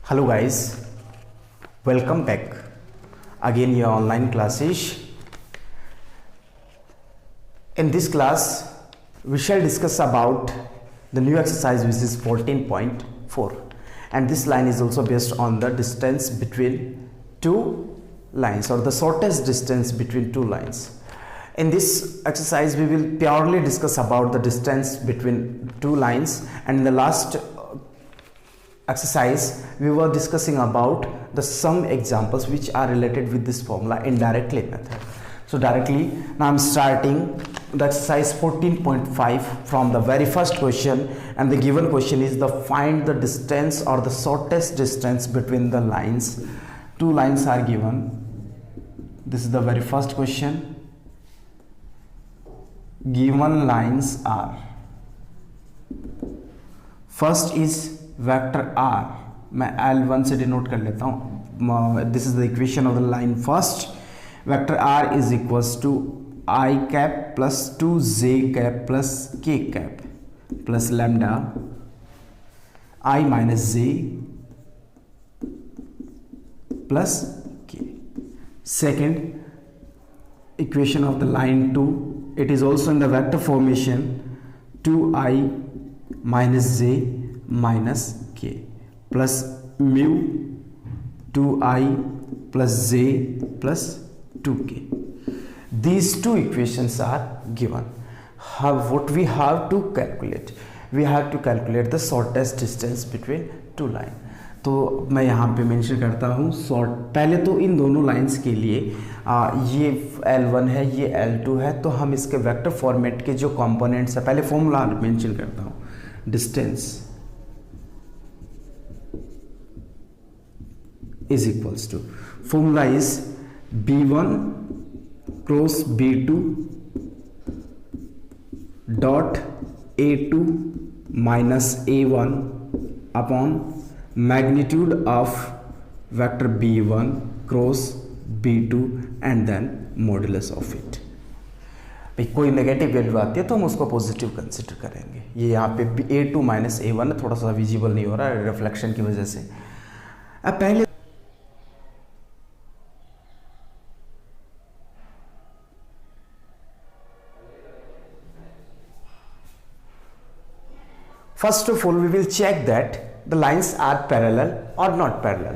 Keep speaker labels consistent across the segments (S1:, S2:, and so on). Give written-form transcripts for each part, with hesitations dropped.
S1: Hello guys, welcome back again your online classes. In this class we shall discuss about the new exercise which is 14.4, and this line is also based on the distance between two lines or the shortest distance between two lines. In this exercise we will purely discuss about the distance between two lines, and in the last exercise we were discussing about the some examples which are related with this formula indirectly method. So directly now I'm starting the exercise 14.5 from the very first question, and the given question is the find the distance or the shortest distance between the lines. Two lines are given. This is the very first question. Given lines are, first is vector r, मैं L1 से denote कर लेता हूँ. This is the equation of the line first. Vector r is equals to i cap plus 2j cap plus k cap plus lambda i minus j plus k. Second equation of the line 2, it is also in the vector formation 2i minus j minus k plus mu 2i plus j plus 2k. These two equations are given. What we have to calculate? We have to calculate the shortest distance between two lines. तो मैं यहाँ पे mention करता हूँ short. पहले तो इन दोनों lines के लिए ये L1 है, ये L2 है, तो हम इसके वेक्टर फॉर्मेट के जो कंपोनेंट्स है पहले फॉर्मूला मेंशन करता हूँ. Distance is equals to, formula is B1 cross B2 dot A2 minus A1 upon magnitude of vector B1 cross B2 and then modulus of it. भाई कोई नेगेटिव वैल्यू आती है तो हम उसको पॉजिटिव कंसिडर करेंगे. ये यहाँ पे A2 माइनस A1 थोड़ा सा विजिबल नहीं हो रहा है रिफ्लेक्शन की वजह से. अब पहले first of all we will check that the lines are parallel or not parallel.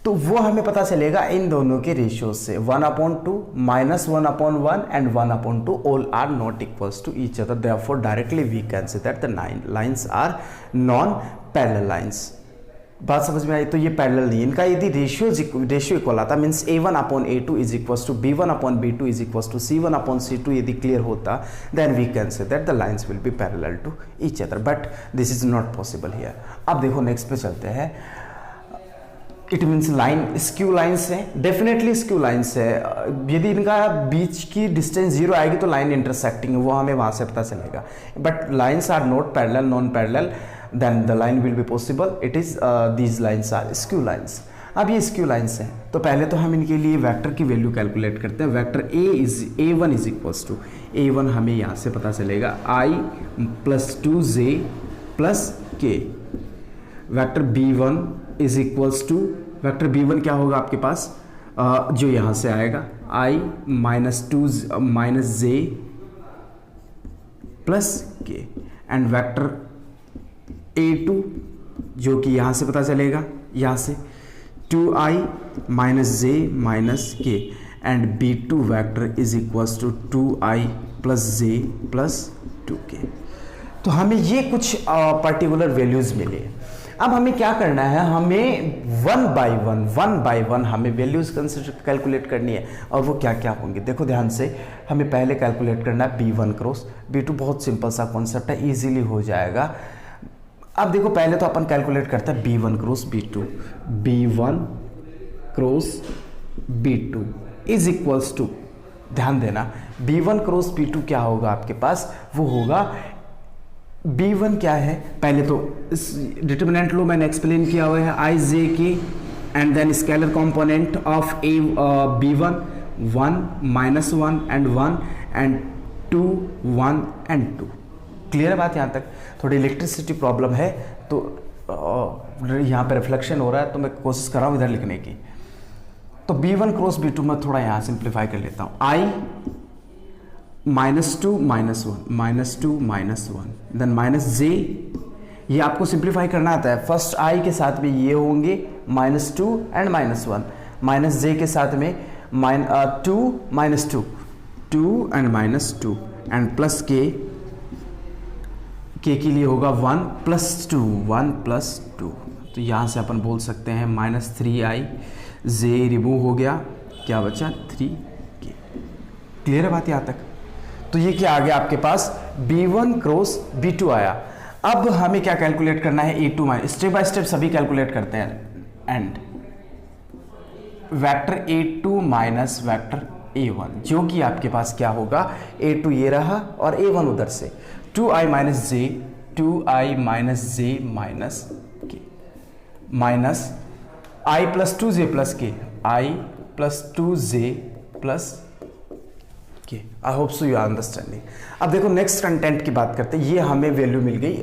S1: तो वो हमें पता चलेगा इन दोनों के रेशियो से 1/2 minus 1/1 and 1/2 all are not equals to each other. Therefore directly we can say that the lines are non-parallel lines. बात समझ में आई? तो ये पैरेलल नहीं. इनका यदि रेशियो इक्वल आता means A1/A2 is equals to B1/B2 is equals to C1/C2 यदि क्लियर होता, then we can say that the lines will be parallel to each other, but this is not possible here. अब देखो next पे चलते हैं. It means line skew lines है, definitely skew lines है. यदि इनका बीच की डिस्टेंस 0 आएगी तो लाइन इंटरसेक्टिंग है, वो हमें वहाँ से पता चलेगा. But lines are not parallel, non parallel, then the line will be possible. It is these lines are skew lines. अब ये skew lines हैं तो पहले तो हम इनके लिए वेक्टर की वैल्यू कैलकुलेट करते हैं. Vector A1 is equals to A1 हमें यहाँ से पता चलेगा I plus 2j plus k. Vector B1 is equals to, vector B1 क्या होगा आपके पास जो यहाँ से आएगा I minus 2 minus j plus k, and vector A2 जो कि यहाँ से पता चलेगा, यहाँ से 2i minus j minus k, and B2 vector is equals to 2i plus j plus 2k. तो हमें ये कुछ पर्टिकुलर वैल्यूज मिले. अब हमें क्या करना है, हमें वन बाय वन हमें वैल्यूज कंसिडर कैलकुलेट करनी है. और वो क्या क्या होंगे देखो ध्यान से. हमें पहले कैलकुलेट करना है B1 क्रॉस B2. बहुत सिंपल सा कॉन्सेप्ट है, इजीली हो जाएगा. अब देखो पहले तो अपन कैलकुलेट करते हैं B1 cross B2. B1 cross B2 is equals to, ध्यान देना, B1 क्रॉस B2 क्या होगा आपके पास, वो होगा B1 क्या है, पहले तो इस डिटरमिनेंट लो मैंने एक्सप्लेन किया हुआ है I J K, and then scalar component of B1 1 minus 1 and 1 and 2 1 and 2. Clear है बात यहाँ तक? थोड़ी इलेक्ट्रिसिटी प्रॉब्लम है तो यहाँ पे रिफ्लेक्शन हो रहा है तो मैं कोशिश कर रहा हूँ इधर लिखने की। तो B1 क्रॉस B2 मैं थोड़ा यहाँ सिंप्लीफाई कर लेता हूँ। I -2 -1 देन -j, ये आपको सिंप्लीफाई करना आता है। फर्स्ट I के साथ में ये होंगे -2 एंड -1, -j के साथ में 2 एंड -2 एंड प्लस k के लिए होगा 1 + 2। तो यहाँ से अपन बोल सकते हैं -3i, j रिमूव हो गया, क्या बचा 3k। क्लियर है बात यहाँ तक? तो ये क्या आ गया आपके पास, B1 क्रॉस B2 आया। अब हमें क्या कैलकुलेट करना है, A2 स्टेप बाय स्टेप सभी कैलकुलेट करते हैं। And vector A2 minus vector A1, जो कि आपके पास क्या होगा, A2 ये रहा और A1 उधर से 2i minus j minus k minus i + 2j + k, i + 2j + k। I hope so you are understanding. अब देखो नेक्स्ट कंटेंट की बात करते हैं। ये हमें वैल्यू मिल गई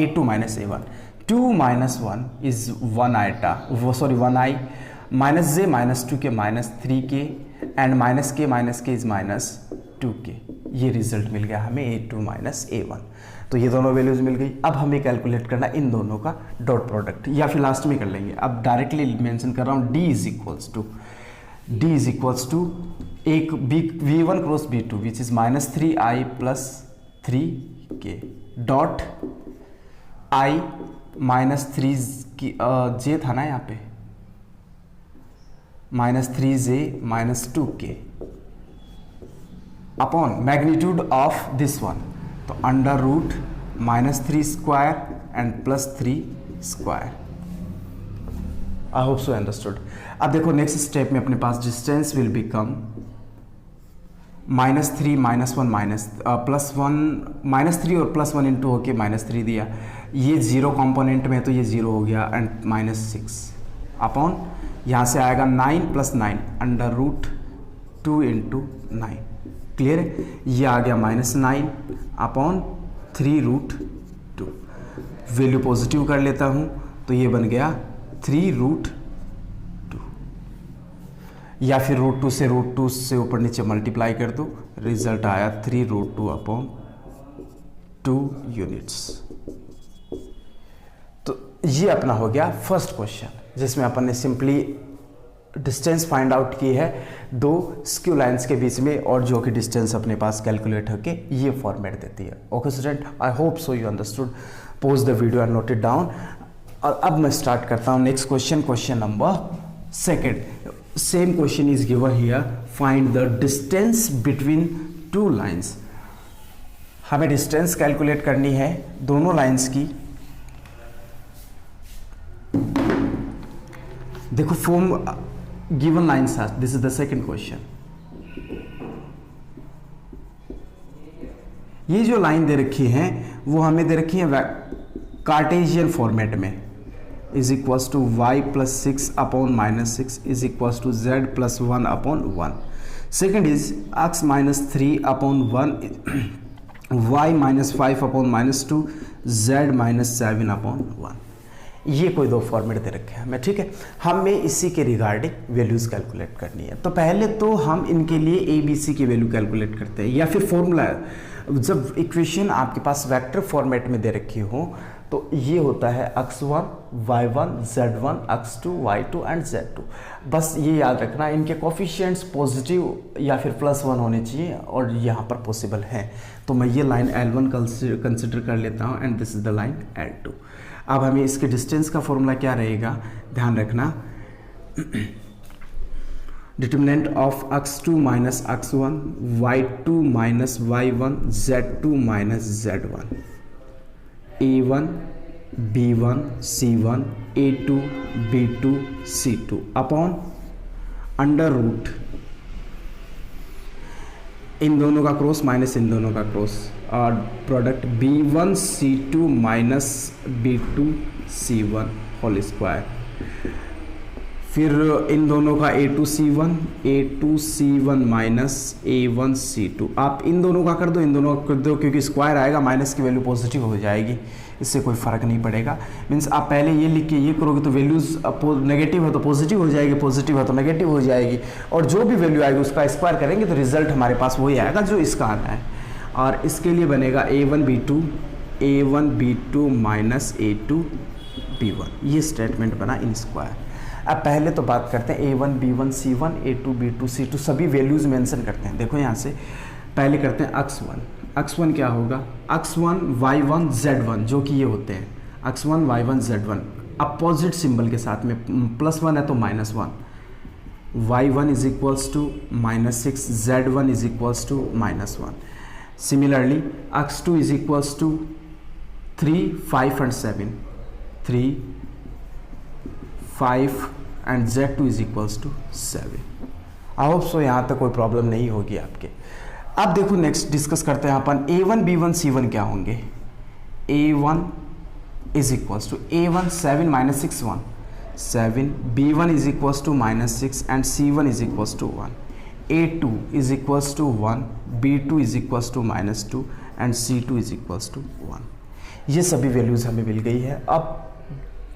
S1: A2 माइनस A1। 2 - 1 इज 1 आइटा, वो sorry 1i, -j -2k -3k and -k is -2k। ये रिजल्ट मिल गया हमें A2 माइनस A1। तो ये दोनों वैल्यूज मिल गई। अब हमें कैलकुलेट करना इन दोनों का डॉट प्रोडक्ट, या फिर लास्ट में कर लेंगे। अब डायरेक्टली मेंशन कर रहा हूँ, D इज इक्वल्स टू एक V1 cross B2 which is -3i + 3k dot i -3j था ना यहाँ पे, -3j -2k upon magnitude of this one, तो √-3² and +3²। I hope so understood. अब देखो नेक्स्ट स्टेप में अपने पास डिस्टेंस विल बिकम -3 - 1 -3 और +1 इंटू होके -3 दिया। ये 0 कंपोनेंट में तो ये 0 हो गया एंड -6 अपॉन यहाँ से आएगा 9 + 9 √2 इंटू 9। क्लियर है? ये आ गया -9 अपॉन 3√2। वैल्यू पॉजिटिव कर लेता हूँ तो ये बन गया 3√2, या फिर √2 से ऊपर नीचे मल्टीप्लाई कर दो, रिजल्ट आया 3√2 अपॉन 2 यूनिट्स। तो ये अपना हो गया फर्स्ट क्वेश्चन, जिसमें अपन ने सिंपली डिस्टेंस फाइंड आउट की है दो स्क्यू लाइंस के बीच में, और जो कि डिस्टेंस अपने पास कैलकुलेट होके ये फॉर्मेट देती है। Okay student, I hope so you understood. Pose the video and note it down. और अब मैं स्टार्ट करता हूँ next question number 2। Same question is given here, find the distance between 2 lines. हमें डिस्टेंस कैलकुलेट करनी है दोनों लाइंस की। देखो form given lines are, this is the second question। ये जो लाइन दे रखी है वो हमें दे रखी है कार्टेशियन फॉर्मेट में, is equals to y + 6 upon -6 is equals to z + 1 upon 1। Second is x - 3 upon 1, y - 5 upon -2, z - 7 upon 1। ये कोई दो फॉर्मेट दे रखे हैं हमें, ठीक है। हमें इसी के रिगार्डिंग वैल्यूज कैलकुलेट करनी है। तो पहले तो हम इनके लिए ABC की वैल्यू कैलकुलेट करते हैं, या फिर फॉर्मूला। जब इक्वेशन आपके पास वेक्टर फॉर्मेट में दे रखी हो तो ये होता है x1 y1 z1 x2 y2 and z2। बस ये याद रखना, इनके कोफिशिएंट्स पॉजिटिव या फिर +1 होने चाहिए, और यहाँ पर पॉसिबल है। तो मैं ये लाइन L1 कंसिडर कर लेता हूँ and this is the line L2। अब हमें इसके डिस्टेंस का फॉर्मूला क्या रहेगा, ध्यान रखना, determinant of x2 minus x1 y2 minus y1 z2 minus z1 a1 b1 c1 a2 b2 c2 upon √ इन दोनों का क्रॉस माइनस इन दोनों का क्रॉस, और product b1 c2 minus b2 c1 whole square. फिर इन दोनों का A2C1 माइनस A1C2, आप इन दोनों का कर दो, इन दोनों का कर दो, क्योंकि स्क्वायर आएगा माइनस की वैल्यू पॉजिटिव हो जाएगी, इससे कोई फ़र्क नहीं पड़ेगा। मीन्स आप पहले ये लिख के ये करोगे तो वैल्यूज़ नेगेटिव है तो पॉजिटिव हो जाएगी, पॉजिटिव है तो नेगेटिव हो जाएगी, और जो भी वैल्यू आएगी उसका स्क्वायर करेंगे तो रिजल्ट हमारे पास वही आएगा जो इसका आना है। और इसके लिए बनेगा A1B2 माइनस A2B1, ये स्टेटमेंट बना इन स्क्वायर। अब पहले तो बात करते हैं A1B1C1 A2B2C2 सभी वैल्यूज़ मेंशन करते हैं। देखो यहाँ से पहले करते हैं x1 क्या होगा, x1 y1 z1 जो कि ये होते हैं x1 y1 z1 opposite symbol के साथ में, +1 है तो -1, y1 is equals to -6, z1 is equals to -1। Similarly x2 is equals to 3, 5 and 7, 3, 5 and z2 is equals to 7। I hope so यहाँ तक कोई प्रॉब्लम नहीं होगी आपके। अब देखो नेक्स्ट डिस्कस करते हैं अपन A1B1C1 क्या होंगे। A1 is equals to A1 7 minus 6 1 7, B1 is equals to -6 and C1 is equals to 1, A2 is equals to 1, B2 is equals to -2 and C2 is equals to 1। ये सभी values हमें मिल गई है। अब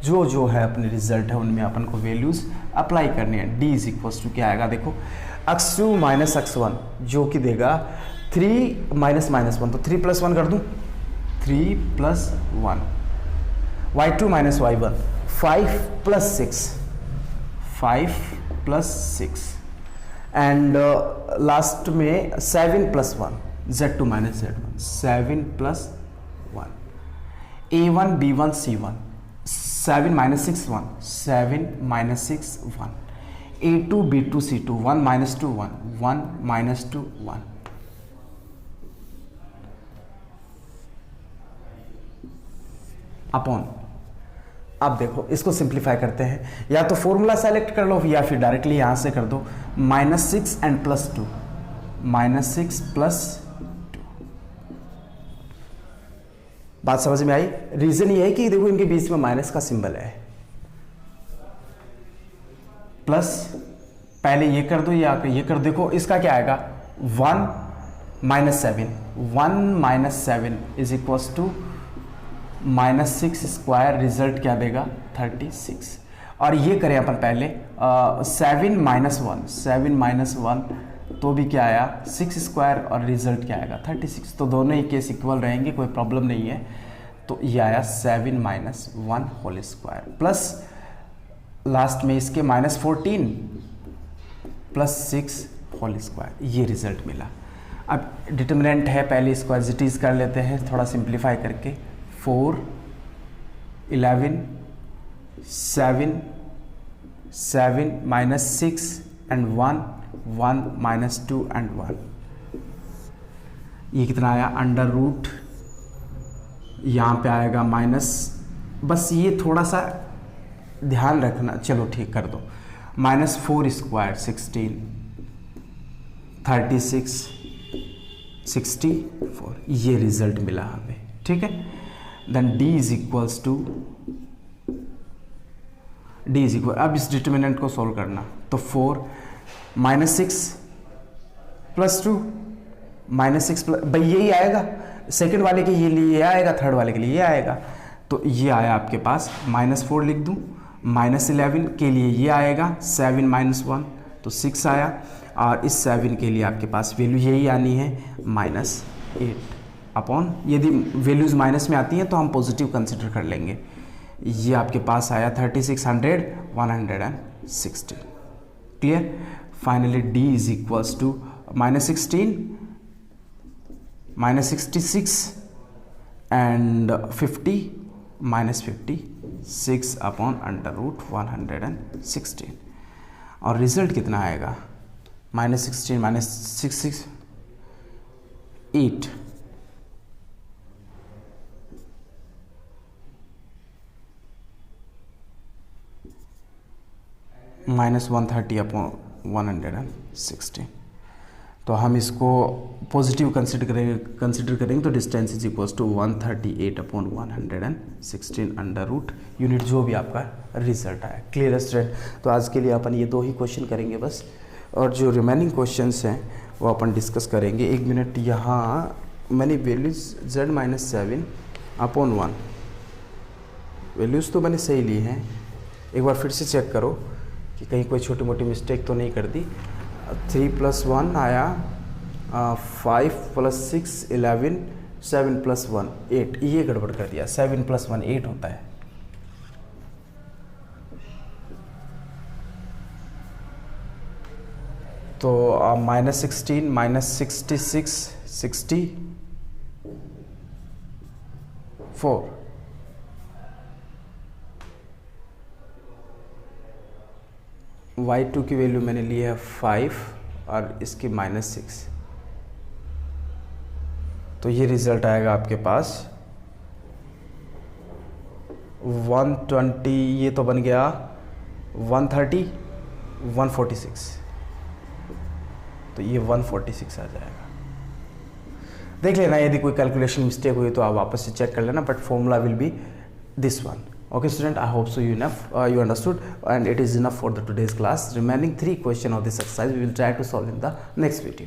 S1: जो है अपने रिजल्ट है उनमें अपन को वैल्यूज़ अप्लाई करनी है। D इज इक्वल्स टू क्या आएगा, देखो x2 माइनस x1 जो कि देगा 3 माइनस -1, तो 3 + 1 कर दूँ, 3 + 1, y2 minus y1 5 + 6 and last में 7 + 1 z2 minus z1 7 + 1। A1B1C1 7 - 6 1 7 - 6 1, A2B2C2 1 - 2 1 1 - 2 1। Upon, अब देखो इसको सिंप्लीफाई करते हैं, या तो फॉर्मूला सेलेक्ट कर लो या फिर डायरेक्टली यहां से कर दो, -6 एंड +2 -6 + 2। बात समझ में आई। रीजन ये है कि देखो इनके बीच में माइनस का सिंबल है, प्लस पहले ये कर दो या ये कर, देखो इसका क्या आएगा 1 - 7 1 - 7 is equals to -6 square, result क्या देगा 36। और ये करें अपन पहले 7 - 1 तो भी क्या आया 6 स्क्वायर, और रिजल्ट क्या आएगा 36। तो दोनों ही केस इक्वल रहेंगे, कोई प्रॉब्लम नहीं है। तो ये आया 7 - 1 होल स्क्वायर, प्लस लास्ट में इसके -14 + 6 होल स्क्वायर, ये रिजल्ट मिला। अब डिटर्मिनेंट है, पहले इसको एज इट इज कर लेते हैं थोड़ा सिंप्लीफाई करके। 4 11 7 7 -6 एंड 1 1 -2 एंड 1, ये कितना आया √, यहाँ पे आएगा माइनस, बस ये थोड़ा सा ध्यान रखना, चलो ठीक कर दो, -4 स्क्वायर 16 36 64, ये रिजल्ट मिला हमें, ठीक है। Then D is equals to अब इस डिटर्मिनेंट को सोल्व करना, तो 4 -6 + 2 -6 भाई यही आएगा, सेकंड वाले के लिए ये आएगा, थर्ड वाले के लिए ये आएगा। तो ये आया आपके पास -4 लिख दूँ, -11 के लिए ये आएगा 7 - 1 तो 6 आया, और इस 7 के लिए आपके पास वैल्यू यही आनी है -8 अपॉन, यदि वैल्यूज़ माइनस में आती हैं तो हम पॉजिटिव कंसिडर कर लेंगे। ये आपके पास आया 3600 116। Clear. Finally D is equals to -16 -66 and 50 -56 upon √116, और रिजल्ट कितना आएगा -16 -66 8 -130 अपॉन 116। तो हम इसको पॉजिटिव कंसिडर करेंगे तो distance is equals to 138/116 under root unit, जो भी आपका रिजल्ट आया। क्लियर है स्टूडेंट? तो आज के लिए अपन ये 2 ही क्वेश्चन करेंगे बस, और जो रिमेनिंग क्वेश्चंस हैं वो अपन डिस्कस करेंगे। 1 मिनट, यहाँ मैंने वैल्यूज z-7/1 वैल्यूज़ तो मैंने सही ली हैं, एक बार फिर से चेक करो कि कहीं कोई छोटी मोटी मिस्टेक तो नहीं कर दी। 3 + 1 आया 5 + 6 11, 7 + 1 8, ये गड़बड़ कर दिया। 7 + 1 8 होता है। तो -16 -66 64, y2 की वैल्यू मैंने ली है 5 और इसकी -6, तो ये रिजल्ट आएगा आपके पास 120, ये तो बन गया 130 146, तो ये 146 आ जाएगा। देख लेना, यदि कोई कैलकुलेशन मिस्टेक हुई तो आप वापस से चेक कर लेना, but formula will be this one. Okay student, I hope so you understood, and it is enough for the today's class. Remaining 3 questions of this exercise we will try to solve in the next video.